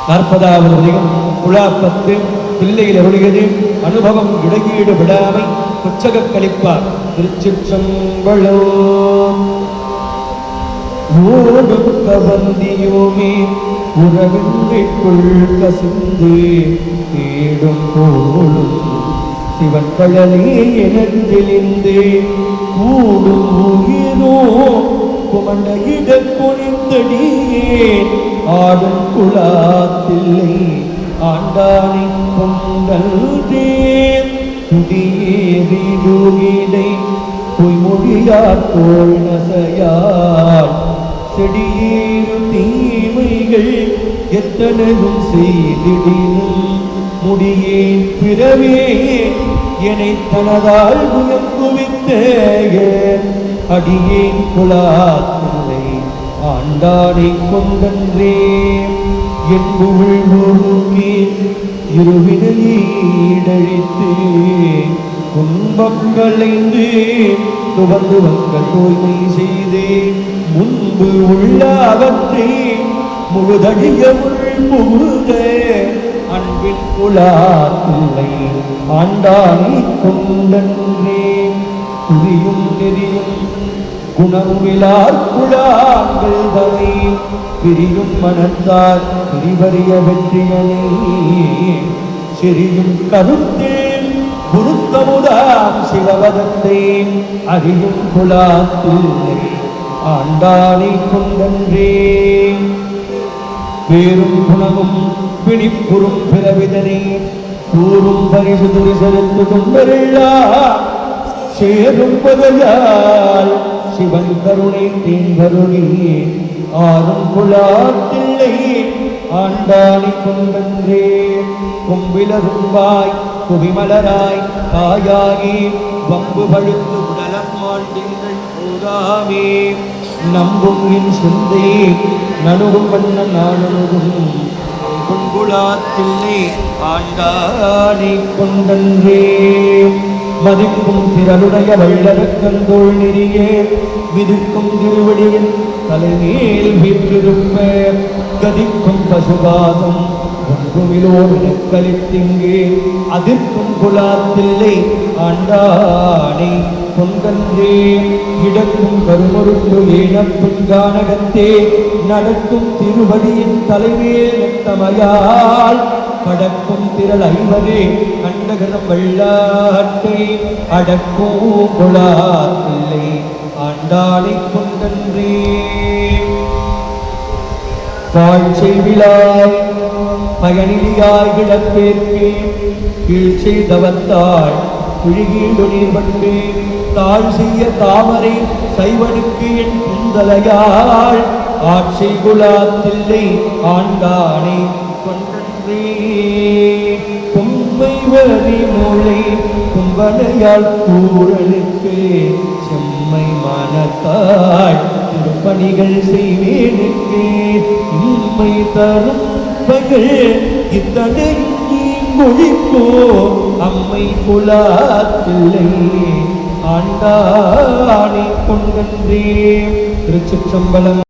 40வது பதிகம் உலாப்பத்து பிள்ளையில் அருளியது அனுபவம் இடையீடு விடாமை கொச்சக கழிப்பார். திருச்சிற்றம்பலம். ஓடுக்க வந்தியோமே உறவின்றைக்குள் கசிந்து தேடும் போலும் சிவன் கழலே எனத் தெளிந்து கூடும் உயிரோ குமண்ட கொனித்தடியேன் ஆடும் குலாத்தில்லை ஆண்டானை கொண்டே துடியேறிடுகிடை பொய்மொழியார் தோல் நசையார் செடியேறு தீமைகள் எத்தனையும் செய்திடினும் முடியேன் பிறவே என்னை தனதால் புயம் குவித்த அடியேன் குலாத்தில்லை ஆண்டானை கொண்டன்றே என்புள் முழுக்கி இருவினையீடழித்து துன்பம் களைந்து துவந்து வந்த தூய்மை செய்தே முன்பு உள்ள அவற்றை முழுதடிய உள் புகுத அன்பின் குலாத்தில்லை ஆண்டானை கொண்டன்றே புரியும் நெறியும் குணமிலார் குழாங்கள் தலை பிரியும் மனத்தார் பிரிவறிய வெற்றியனே சிறியும் கருத்தில் குருத்தமுதாம் சிவபதத்தை அறியும் குலாத்தில்லை ஆண்டானை கொண்டன்றே பேரும் குணமும் பிணிப்புறும் பிறவிதனை கூறும் பரிசு துரிசெலுத்து கொண்டருளா சேரும் பகையால் சிவன் கருணை தேன்கருணி ஆறும் குலாத்தில்லை ஆண்டானை கொண்டன்றே கொம்பிலரும்பாய் குவிமலராய் காயாகி வம்பு பழுத்து உடலம் மாண்டிங்கள் போதாமே நம்பும் என் சிந்தை நணுகும் வண்ண நானும் குங்குலாத்தில்லை ஆண்டானை கொண்டன்றே மதிக்கும் திறனுடைய வள்ளரக்கந்தோள் நெறியே விதிக்கும் திருவடியின் தலைமேல் வீற்றிருப்ப கதிக்கும் பசுபாசம் ஒன்றுமிலோடு கழித்திங்கே அதிர்க்கும் குலாத்தில்லை ஆண்டானை கொண்டன்றே இடக்கும் கருமொருண்டு ஏனப்பும் கானகத்தே நடக்கும் திருவடியின் தலைமேல் நெட்டமையால் கடக்கும் திரள் ஐவரே கண்டகரம் வெள்ளாட்டை அடக்கும் குலாத்தில்லை ஆண்டானை கொண்டன்றே தாழ்ச்செய்விலாய் பயனிலியாய் கிடப்பேற்கே கீழ் செய்தவத்தாள் குழிகீடு நீர்பட்டே தாழ் செய்ய தாமரை சைவனுக்கு என் குந்தலையாள் ஆட்சி குலாத்தில்லை ஆண்டானை கொண்டன்றே பொம்மை வரி மூளை கும்பனையால் கூறலுக்கு செம்மை மனத்தாள் திருப்பணிகள் செய்வேனுக்கு இம்மை தரும் பகல் இத்தனை மொழிப்போ அம்மை குலாத்தில்லை ஆண்டானை கொண்டன்றே. திருச்சிற்றம்பலம்.